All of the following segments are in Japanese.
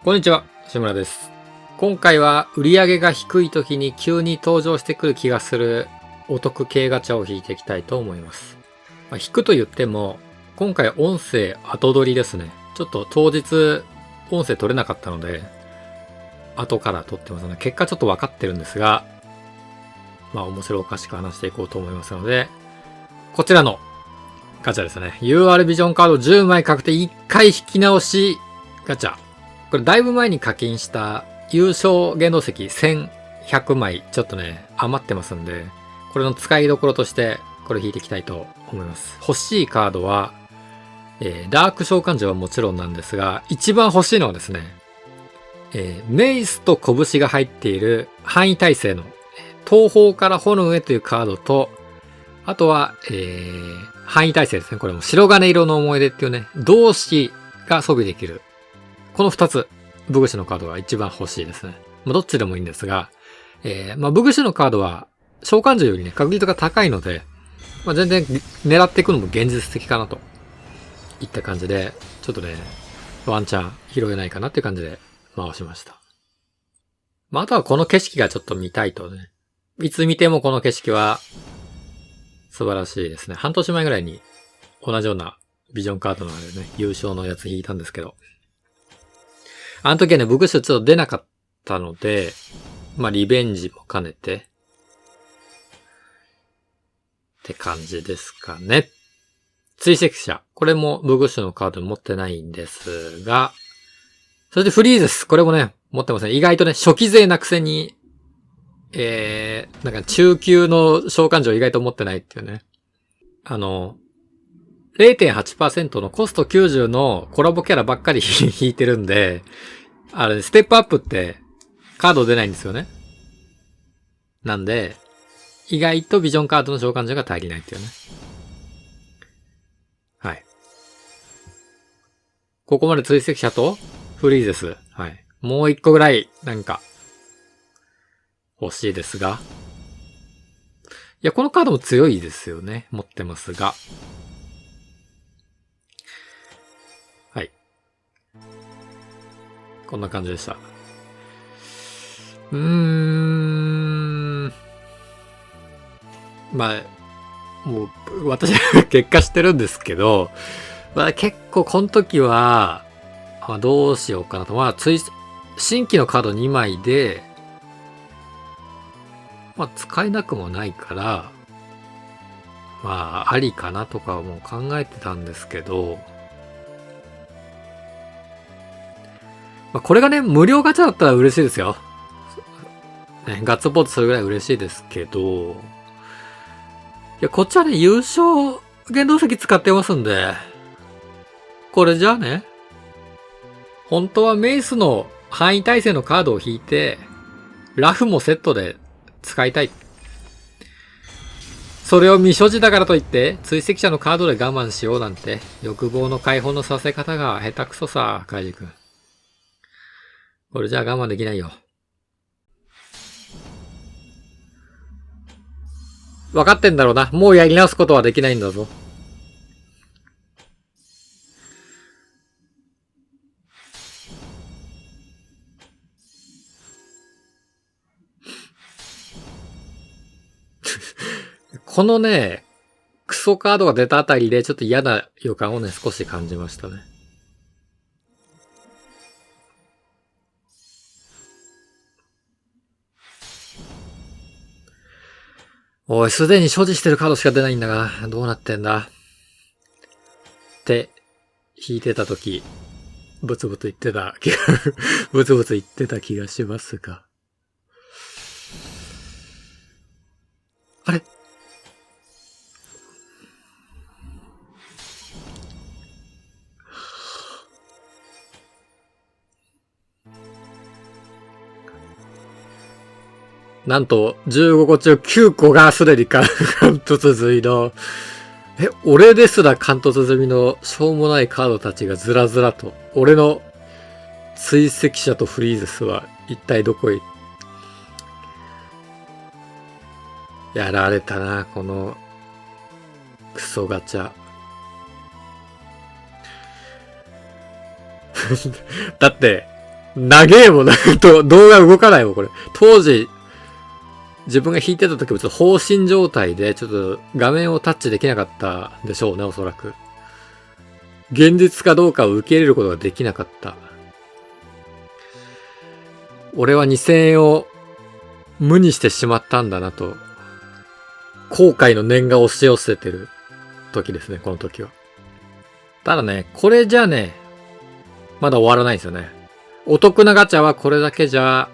こんにちは、志村です。今回は売上が低い時に急に登場してくる気がするお得系ガチャを引いていきたいと思います。引くと言っても、今回音声後取りですね。ちょっと当日音声取れなかったので、後から撮ってますので、結果ちょっと分かってるんですが、面白おかしく話していこうと思いますので、こちらのガチャですね。UR ビジョンカード10枚確定1回引き直しガチャ。これだいぶ前に課金した優勝限度石1100枚ちょっとね余ってますんで、これの使いどころとしてこれ引いていきたいと思います。欲しいカードは、ダーク召喚獣はもちろんなんですが、一番欲しいのはですね、メイスと拳が入っている範囲耐性の東方から炎へというカードと、あとは、範囲耐性ですね。これも白金色の思い出っていうね、同志が装備できる。この2つ、ブグシのカードが一番欲しいですね。どっちでもいいんですが、ブグシのカードは召喚獣よりね、確率が高いので、全然狙っていくのも現実的かなといった感じで、ちょっとね、ワンチャン拾えないかなっていう感じで回しました。あとはこの景色がちょっと見たいとね。いつ見てもこの景色は素晴らしいですね。半年前ぐらいに同じようなビジョンカードのあれね、優勝のやつ引いたんですけど、あの時はね、ブグシュちょっと出なかったので、リベンジも兼ねて、って感じですかね。追跡者。これもブグシュのカード持ってないんですが、そしてフリーゼス。これもね、持ってません。意外とね、初期勢なくせに、なんか中級の召喚獣意外と持ってないっていうね。0.8% のコスト90のコラボキャラばっかり引いてるんで、あれ、ステップアップってカード出ないんですよね。なんで、意外とビジョンカードの召喚獣が足りないっていうね。はい。ここまで追跡者とフリーゼス。はい。もう一個ぐらい、なんか、欲しいですが。いや、このカードも強いですよね。持ってますが。はい。こんな感じでした。もう、私は結果してるんですけど、結構この時は、どうしようかなと。新規のカード2枚で、使えなくもないから、ありかなとかも考えてたんですけど、これがね、無料ガチャだったら嬉しいですよ。ね、ガッツポーズするぐらい嬉しいですけど、いや、こっちはね、優勝限度石使ってますんで、これじゃあね、本当はメイスの範囲耐性のカードを引いて、ラフもセットで使いたい。それを未所持だからといって、追跡者のカードで我慢しようなんて、欲望の解放のさせ方が下手くそさ、カイジ君。これじゃあ我慢できないよ。分かってんだろうな。もうやり直すことはできないんだぞ。このね、クソカードが出たあたりでちょっと嫌な予感をね、少し感じましたね。おい、すでに所持してるカードしか出ないんだが、どうなってんだって、引いてたとき、ブツブツ言ってたブツブツ言ってた気がしますが。あれなんと、15個中9個がすでに貫突済みの、俺ですら貫突済みのしょうもないカードたちがずらずらと、俺の追跡者とフリーゼスは一体どこへやられたな、このクソガチャ。だって、長えもんなと、動画動かないもん、これ。当時、自分が弾いてた時もちょっと放心状態で、ちょっと画面をタッチできなかったでしょうね、おそらく。現実かどうかを受け入れることができなかった。俺は2000円を無にしてしまったんだなと、後悔の念が押し寄せてる時ですね、この時は。ただね、これじゃね、まだ終わらないんですよね。お得なガチャはこれだけじゃ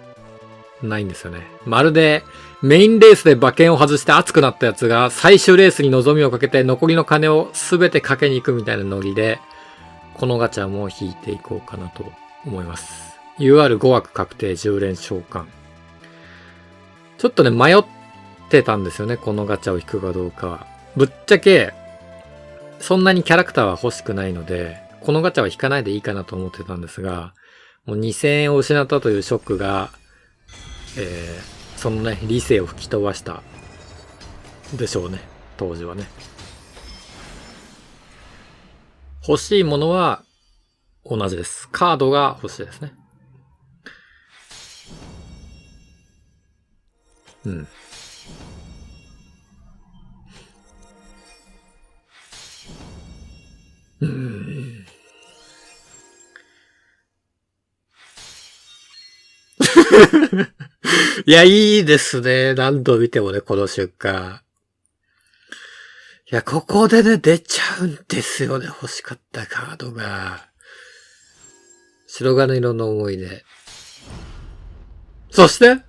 ないんですよね。まるでメインレースで馬券を外して熱くなったやつが最終レースに望みをかけて残りの金を全てかけに行くみたいなノリで、このガチャも引いていこうかなと思います。UR5 枠確定10連召喚。ちょっとね、迷ってたんですよね、このガチャを引くかどうかは。ぶっちゃけ、そんなにキャラクターは欲しくないので、このガチャは引かないでいいかなと思ってたんですが、もう2000円を失ったというショックが、そのね、理性を吹き飛ばしたでしょうね、当時はね。欲しいものは同じです。カードが欲しいですね。うん。いや、いいですね。何度見てもね、この瞬間。いや、ここでね、出ちゃうんですよね。欲しかったカードが。白金色の思い出。そして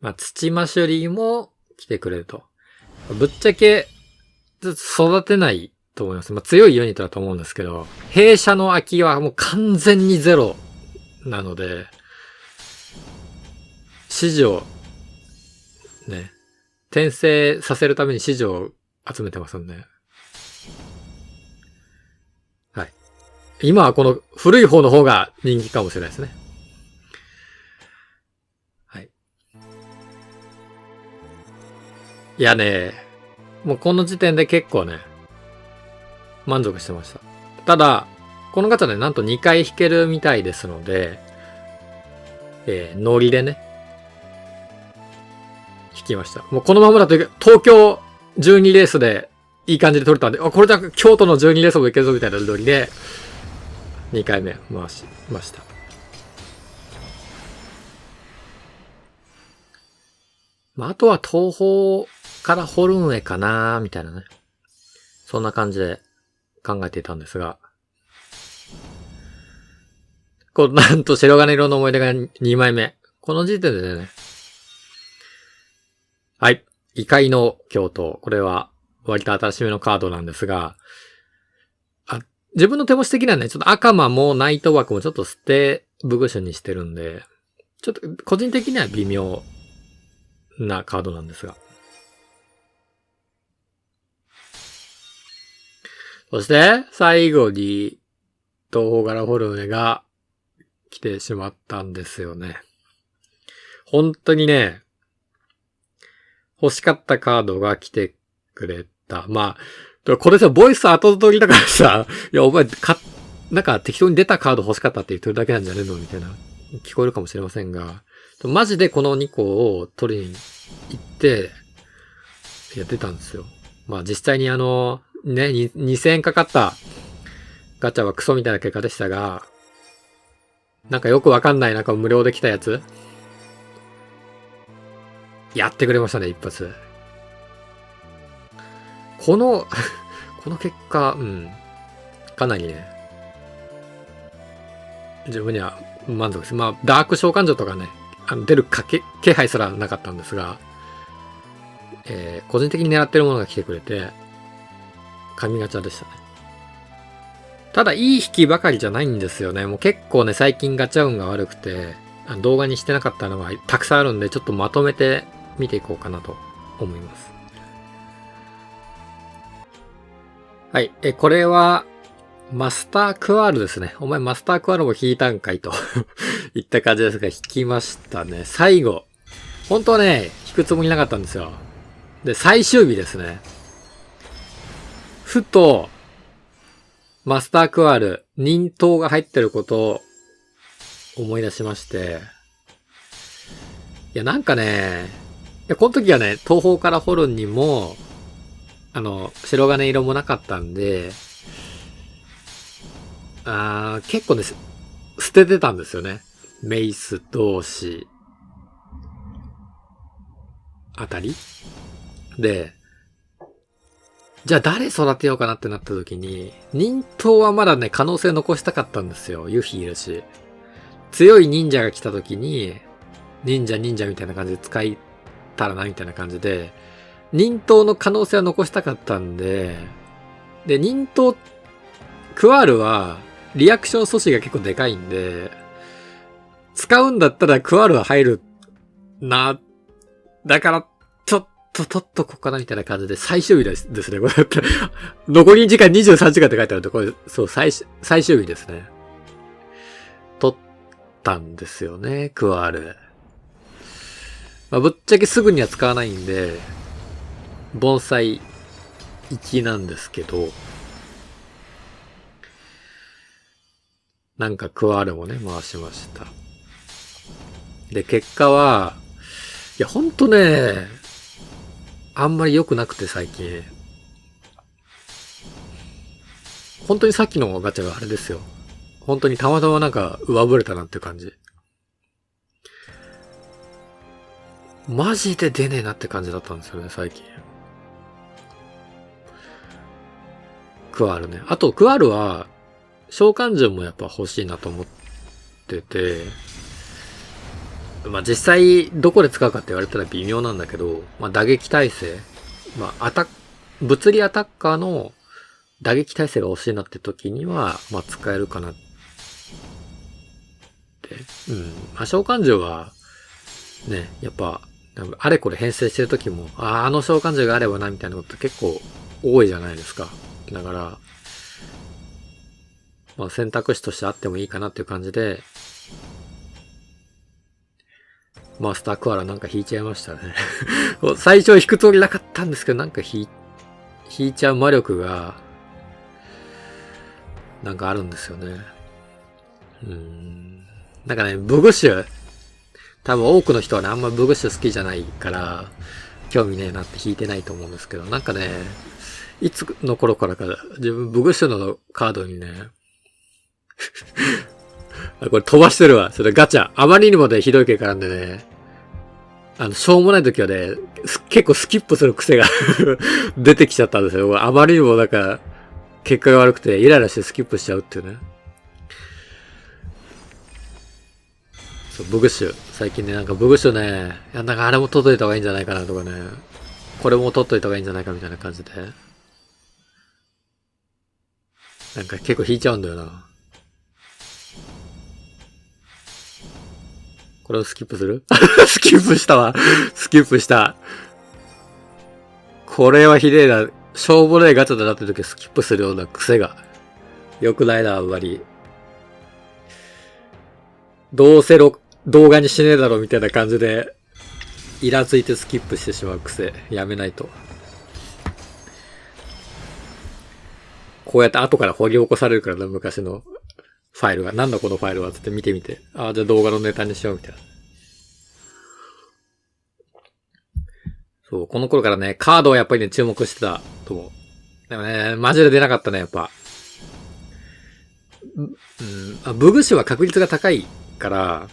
まあ、土マシュリーも来てくれると。ぶっちゃけ、育てないと思います。まあ、強いユニットだと思うんですけど、弊社の空きはもう完全にゼロなので、指示を、ね、転生させるために指示を集めてますんで。はい。今はこの古い方の方が人気かもしれないですね。はい。いやね、もうこの時点で結構ね、満足してました。ただ、このガチャでなんと2回引けるみたいですので、ノリでね、引きました。もうこのままだと東京12レースでいい感じで取れたんで、これじゃ京都の12レースもいけるぞみたいなノリで、2回目回しました。まあ、あとは東方からホルンウェイかなみたいなね。そんな感じで考えていたんですが、こう、なんと白金色の思い出が2枚目。この時点でね、はい。異界の京都。これは割と新しめのカードなんですが、自分の手持ち的にはね、ちょっと赤間もナイト枠もちょっと捨てブグシュにしてるんで、ちょっと個人的には微妙なカードなんですが。そして、最後に、東方からホルネが来てしまったんですよね。本当にね、欲しかったカードが来てくれた。まあ、これさ、ボイス後取りだからさ、いや、お前、なんか適当に出たカード欲しかったって言ってるだけなんじゃねえのみたいな、聞こえるかもしれませんが、マジでこの2個を取りに行って、やってたんですよ。まあ実際にね、2000円かかったガチャはクソみたいな結果でしたが、なんかよくわかんないなんか無料で来たやつ、やってくれましたね、一発。この結果、かなりね、自分には満足です。まあ、ダーク召喚獣とかね、出る気配すらなかったんですが、個人的に狙ってるものが来てくれて、神ガチャでしたね。ただ、いい引きばかりじゃないんですよね。もう結構ね、最近ガチャ運が悪くて、動画にしてなかったのがたくさんあるんで、ちょっとまとめて見ていこうかなと思います。はい。これは、マスタークワールですね。お前マスタークワールも引いたんかいといった感じですが、引きましたね。最後。本当はね、引くつもりなかったんですよ。で、最終日ですね。ふと、マスタークワール、忍刀が入ってることを思い出しまして。いや、なんかね、この時はね、東方から掘るにも、白金色もなかったんで、結構ね、捨ててたんですよね。メイス同士あたりで、じゃあ誰育てようかなってなった時に、忍刀はまだね、可能性残したかったんですよ。ユフィいるし。強い忍者が来た時に、忍者みたいな感じで使いたらな、みたいな感じで、忍刀の可能性は残したかったんで、で、忍刀、クワールは、リアクション阻止が結構でかいんで、使うんだったらクワールは入るな。だから、ちょっと取っとこうかなみたいな感じで、最終日ですね。これ残り時間23時間って書いてあるんで、これ、そう、最終日ですね。取ったんですよね、クワール。まあ、ぶっちゃけすぐには使わないんで、盆栽行きなんですけど、なんかクワールもね、回しました。で、結果は、いや、ほんとね、あんまり良くなくて最近。本当にさっきのガチャがあれですよ。本当にたまたまなんか上振れたなって感じ。マジで出ねえなって感じだったんですよね、最近。クワールね。あと、クワールは、召喚獣もやっぱ欲しいなと思ってて、まあ実際どこで使うかって言われたら微妙なんだけど、まあ打撃耐性、まあ物理アタッカーの打撃耐性が欲しいなって時には、まあ使えるかなって。まあ召喚獣は、ね、やっぱ、あれこれ編成してる時も、あの召喚獣があればなみたいなこと結構多いじゃないですか。だから、まあ選択肢としてあってもいいかなっていう感じで、マスタークワラなんか引いちゃいましたね。最初引くつもりなかったんですけど、なんか引いちゃう魔力が、なんかあるんですよね。なんかね、ブグッシュ。多分多くの人はね、あんまブグッシュ好きじゃないから、興味ねえなって引いてないと思うんですけど、なんかね、いつの頃からか自分ブグッシュのカードにね、これ飛ばしてるわ。それガチャ。あまりにもね、ひどい系からんでね、しょうもない時はね、結構スキップする癖が出てきちゃったんですよ。あまりにもなんか、結果が悪くてイライラしてスキップしちゃうっていうね。そう、ブグッシュ。最近ね、なんかブグッシュね、いや、なんかあれも取っといた方がいいんじゃないかなとかね。これも取っといた方がいいんじゃないかみたいな感じで。なんか結構引いちゃうんだよな。これをスキップするスキップしたわ。スキップした。これはひでえな。しょうもないガチャだなって時スキップするような癖が。良くないな、あんまり。どうせ動画にしねえだろみたいな感じで、イラついてスキップしてしまう癖。やめないと。こうやって後から掘り起こされるからな、昔のファイルが。なんだこのファイルはつって見てみて。じゃあ動画のネタにしようみたいな。そう、この頃からね、カードをやっぱりね、注目してたと思う。でもね、マジで出なかったね、やっぱ。ブグシは確率が高いから、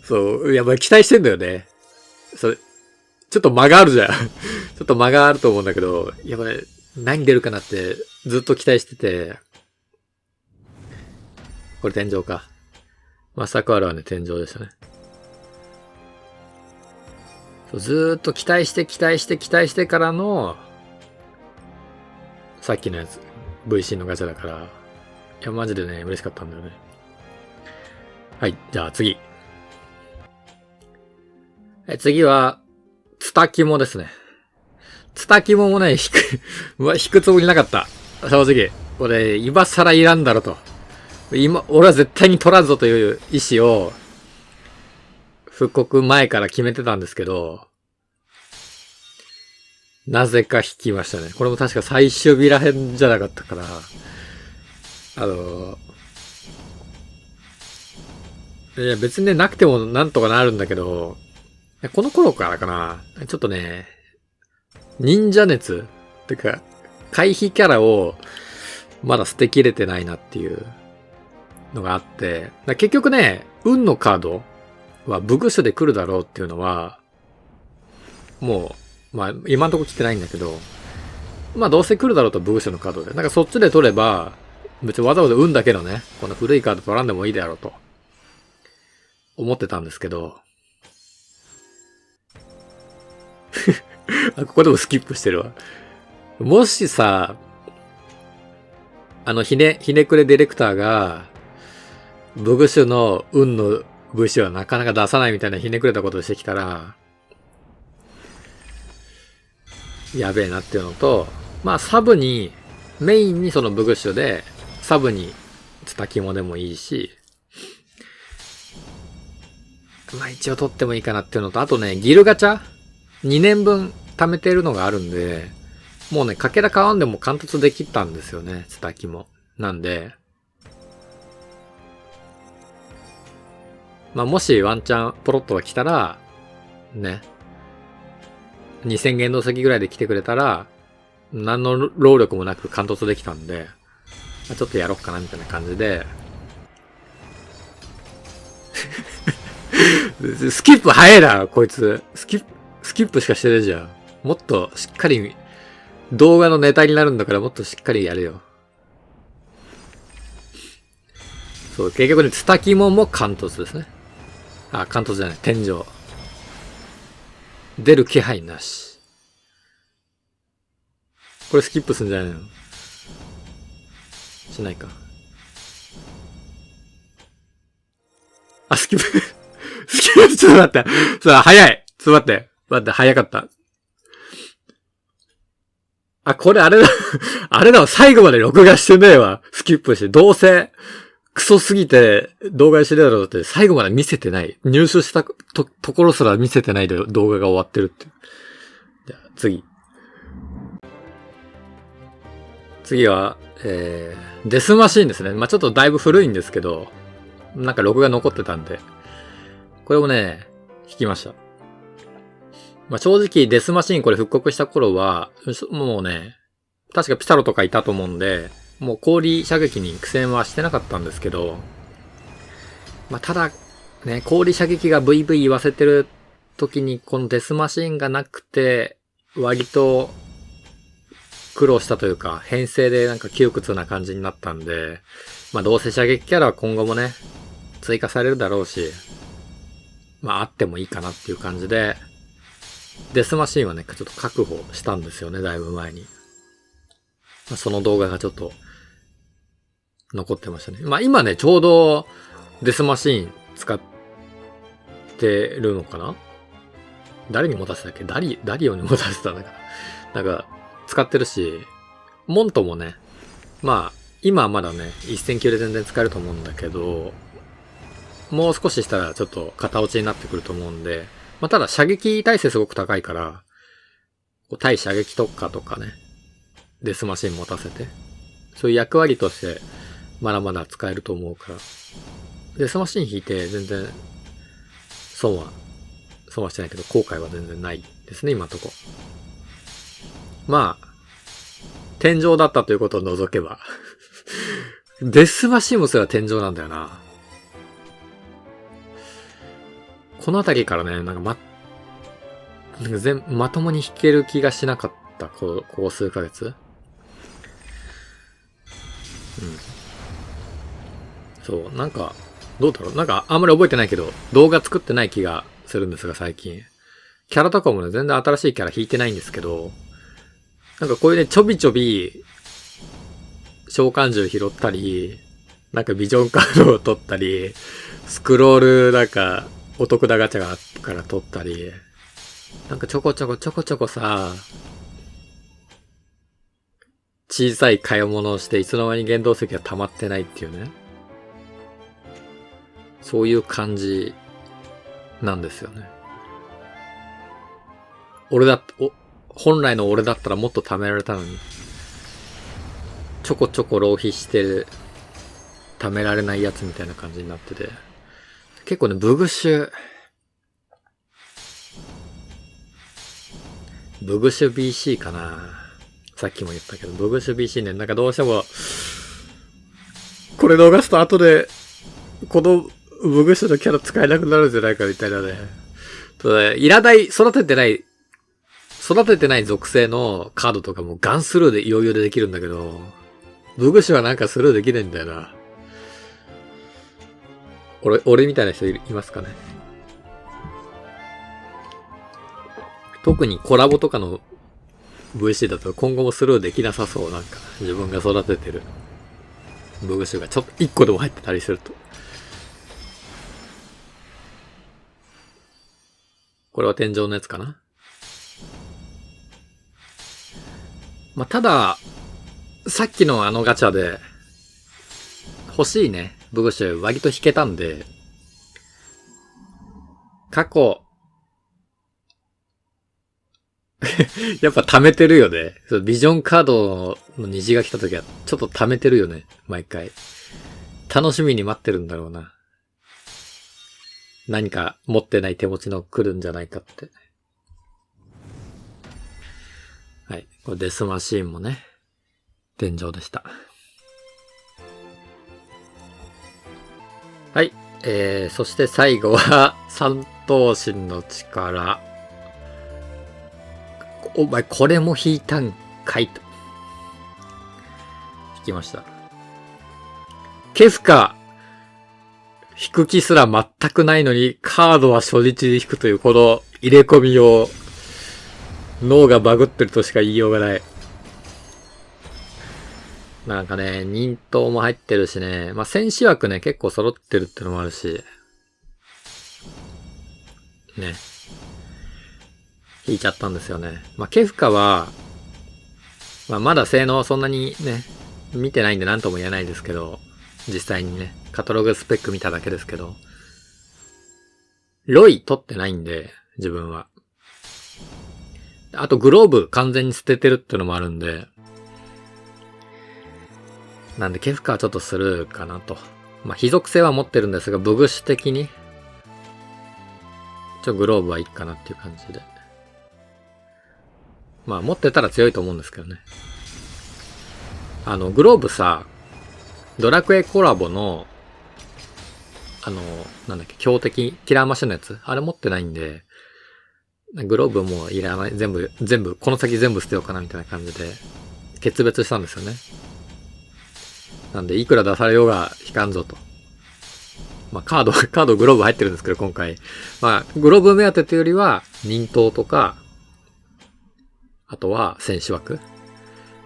そう、やっぱり期待してんだよね。それ、ちょっと間があるじゃん。ちょっと間があると思うんだけど、やっぱり何出るかなってずっと期待してて、これ天井か。マスタークワールはね、天井でしたね。そうずーっと期待してからの、さっきのやつ、VC のガチャだから、いや、マジでね、嬉しかったんだよね。はい、じゃあ次。次は、ツタキモですね。ツタキモもね、引くつもりなかった。正直。俺、今更いらんだろと。俺は絶対に取らんぞという意思を、復刻前から決めてたんですけど、なぜか引きましたね。これも確か最終日らへんじゃなかったから、いや別にね、なくてもなんとかなるんだけど、この頃からかな、ちょっとね、忍者熱ってか、回避キャラをまだ捨てきれてないなっていうのがあって、結局ね、運のカードはブグシュで来るだろうっていうのは、もう、まあ今んとこ来てないんだけど、まあどうせ来るだろうとブグシュのカードで。そっちで取れば、別にわざわざ運だけのね、この古いカード取らんでもいいだろうと、思ってたんですけど、ここでもスキップしてるわ。もしさ、ひねくれディレクターが、ブグシュの運の武士はなかなか出さないみたいなひねくれたことをしてきたら、やべえなっていうのと、まあサブに、メインにそのブグシュで、サブにツタキモでもいいし、まあ一応取ってもいいかなっていうのと、あとね、ギルガチャ ?2 年分貯めてるのがあるんで、もうね、かけら買わんでも貫突できたんですよね、ツタキモ。なんで、まあもしワンチャンポロッとが来たら、ね、2000元の席ぐらいで来てくれたら、何の労力もなく貫突できたんで、ちょっとやろっかなみたいな感じで、スキップ早いな、こいつ。スキップしかしてるじゃん。もっとしっかり、動画のネタになるんだからもっとしっかりやれよ。そう、結局ね、ツタキモも貫突ですね。あ、貫突じゃない、天井。出る気配なし。これスキップすんじゃないの？しないか。あ、スキップ。スキップ、ちょっと待って。早い。ちょっと待って、早かった。あ、これあれだ。あれだわ、最後まで録画してねえわ。スキップして。どうせ、クソすぎて動画にしてるだろうって最後まで見せてない。入手したところすら見せてないで動画が終わってるって。じゃあ次。次は、デスマシーンですね。まあ、ちょっとだいぶ古いんですけど、録画残ってたんで、これをね、弾きました。まあ、正直デスマシーンこれ復刻した頃は、もうね、確かピサロとかいたと思うんで、もう氷射撃に苦戦はしてなかったんですけど、まあ、ただ、ね、氷射撃がブイブイ言わせてる時にこのデスマシーンがなくて、割と苦労したというか、編成で窮屈な感じになったんで、まあどうせ射撃キャラは今後もね、追加されるだろうし、まああってもいいかなっていう感じで、デスマシーンはね、ちょっと確保したんですよね、だいぶ前に。まあ、その動画がちょっと、残ってましたね。まあ今ね、ちょうど、デスマシーン使ってるのかな？誰に持たせたっけ？ダリオに持たせたんだから。使ってるし、モントもね、まあ、今はまだね、1000級で全然使えると思うんだけど、もう少ししたらちょっと型落ちになってくると思うんで、まあただ射撃耐性すごく高いから、対射撃特化とかね、デスマシン持たせて、そういう役割としてまだまだ使えると思うから、デスマシン引いて全然損はしてないけど、後悔は全然ないですね、今のとこ。まあ、天井だったということを除けば。デスマシンもすら天井なんだよな。このあたりからね、まともに弾ける気がしなかった、ここ数ヶ月。そう、どうだろう。あんまり覚えてないけど、動画作ってない気がするんですが、最近。キャラとかもね、全然新しいキャラ弾いてないんですけど、こういうね、ちょびちょび、召喚獣拾ったり、ビジョンカードを取ったり、スクロールお得だガチャがあったから取ったり、ちょこちょこさ、小さい買い物をしていつの間に原動石が溜まってないっていうね。そういう感じなんですよね。本来の俺だったらもっと貯められたのに、ちょこちょこ浪費してる、貯められないやつみたいな感じになってて。結構ね、ブグシュ BC かな。さっきも言ったけど、ブグシュ BC ね、なんかどうしても、これ逃すと後で、このブグシュのキャラ使えなくなるんじゃないかみたいなね。いらない、育ててない属性のカードとかもガンスルーで余裕でできるんだけど、ブグシュはなんかスルーできないんだよな。俺みたいな人いますかね。特にコラボとかの VC だと今後もスルーできなさそう。なんか自分が育ててるブグシュがちょっと1個でも入ってたりすると。これは天井のやつかな。まあ、ただ、さっきのあのガチャで、欲しいね、ブグシュ割と引けたんで、過去、やっぱ貯めてるよね。ビジョンカードの虹が来た時は、ちょっと貯めてるよね、毎回。楽しみに待ってるんだろうな。何か持ってない手持ちの来るんじゃないかって。はい。これデスマシーンもね、天井でした。はい。そして最後は、三頭身の力。お前、これも引いたんかいと。引きました。ケフカ、引く気すら全くないのに、カードは初日で引くという、この入れ込みを、脳がバグってるとしか言いようがない。なんかね、忍刀も入ってるしね。まあ、戦士枠ね、結構揃ってるってのもあるし。ね。引いちゃったんですよね。まあ、ケフカは、まあ、まだ性能そんなにね、見てないんで何とも言えないですけど、実際にね、カタログスペック見ただけですけど、ロイ取ってないんで、自分は。あとグローブ完全に捨ててるってのもあるんで、なんでケフカはちょっとスルーかなと。まあ、非属性は持ってるんですが、ブグシュ的に、グローブはいいかなっていう感じで。まあ、持ってたら強いと思うんですけどね。グローブさ、ドラクエコラボの、なんだっけ、強敵、キラーマシンのやつあれ持ってないんで、グローブもういらない、全部、この先全部捨てようかなみたいな感じで、決別したんですよね。なんで、いくら出されようが引かんぞと。まあ、カードグローブ入ってるんですけど、今回。まあ、グローブ目当てというよりは、忍刀とか、あとは戦士枠。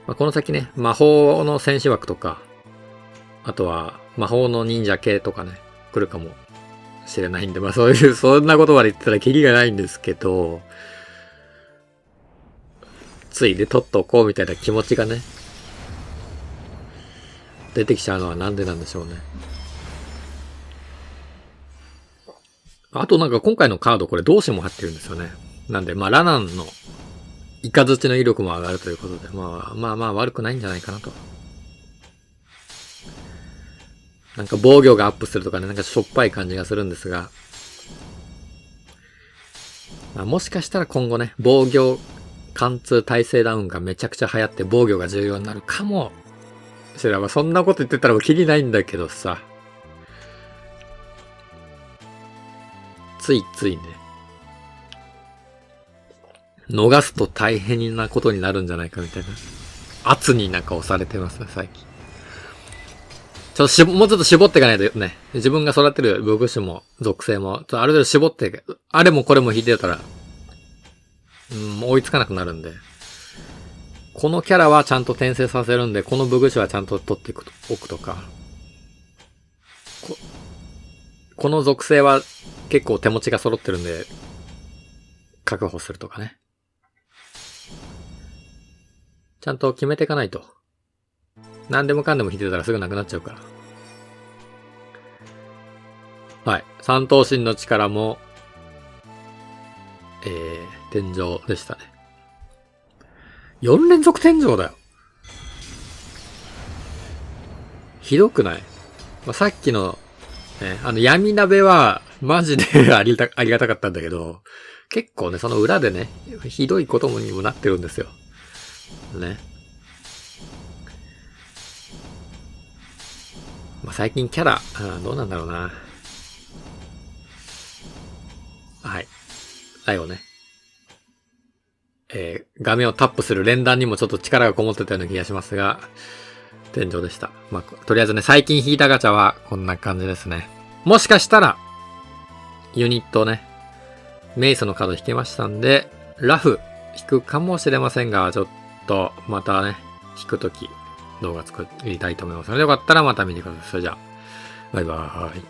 まあ、この先ね、魔法の戦士枠とか、あとは魔法の忍者系とかね、来るかもしれないんで、まあそういう、そんなことまで言ってたらキリがないんですけど、ついで取っとこうみたいな気持ちがね、出てきちゃうのはなんでなんでしょうね。あとなんか今回のカードこれ同志も入ってるんですよね。なんでまあラナンのイカズチの威力も上がるということで、まあ悪くないんじゃないかなと。なんか防御がアップするとかね、なんかしょっぱい感じがするんですが、まあ、もしかしたら今後ね、防御貫通耐性ダウンがめちゃくちゃ流行って防御が重要になるかもしれない。まあ、そんなこと言ってたらもうキリないんだけどさ。ついついね。逃すと大変なことになるんじゃないかみたいな。圧になんか押されてますね、最近。もうちょっと絞っていかないとね。自分が育てる武具種も属性も、ある程度絞って、あれもこれも引いてたら、もう追いつかなくなるんで。このキャラはちゃんと転生させるんで、この武具種はちゃんと取っておくとか。この属性は結構手持ちが揃ってるんで、確保するとかね。ちゃんと決めていかないと。何でもかんでも引いてたらすぐなくなっちゃうから。はい。三頭身の力も、天井でしたね。4連続天井だよ。ひどくない？まあ、さっきの、ね、闇鍋は、マジでありがたかったんだけど、結構ね、その裏でね、ひどいことにもなってるんですよ。ね。まあ、最近キャラ、どうなんだろうな。はい。最後ね。画面をタップする連弾にもちょっと力がこもってたような気がしますが、天井でした。まあ、とりあえずね、最近引いたガチャはこんな感じですね。もしかしたら、ユニットね、メイスのカード引けましたんで、ラフ引くかもしれませんが、ちょっとまたね、引くとき動画作りたいと思いますので、よかったらまた見てください。それじゃあ、バイバーイ。